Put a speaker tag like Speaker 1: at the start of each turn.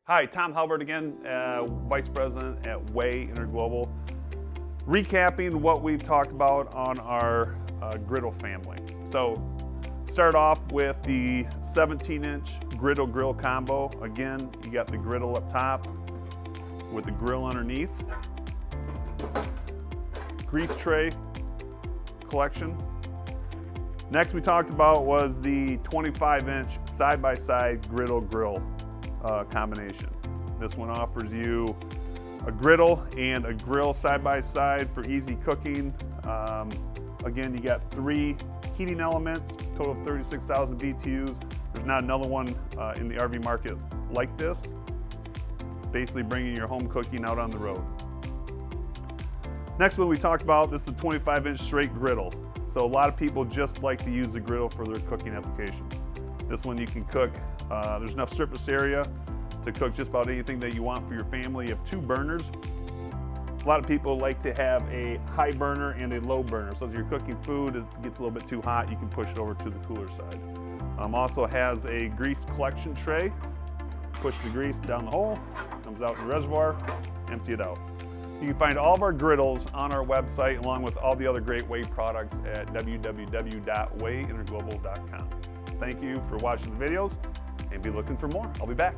Speaker 1: Hi, Tom Halbert again, Vice President at Way Interglobal. Recapping what we've talked about on our griddle family. So, start off with the 17-inch griddle grill combo. Again, you got the griddle up top with the grill underneath. Grease tray collection. Next we talked about was the 25-inch side-by-side griddle grill combination. This one offers you a griddle and a grill side-by-side for easy cooking. Again, you got 3 heating elements, total of 36,000 BTUs. There's not another one in the RV market like this. Basically bringing your home cooking out on the road. Next one we talked about, this is a 25-inch straight griddle. So a lot of people just like to use the griddle for their cooking application. This one you can cook, there's enough surface area to cook just about anything that you want for your family. You have 2 burners. A lot of people like to have a high burner and a low burner. So as you're cooking food, it gets a little bit too hot, you can push it over to the cooler side. Also has a grease collection tray. Push the grease down the hole, comes out in the reservoir, empty it out. You can find all of our griddles on our website along with all the other great Way products at www.wayinterglobal.com. Thank you for watching the videos and be looking for more. I'll be back.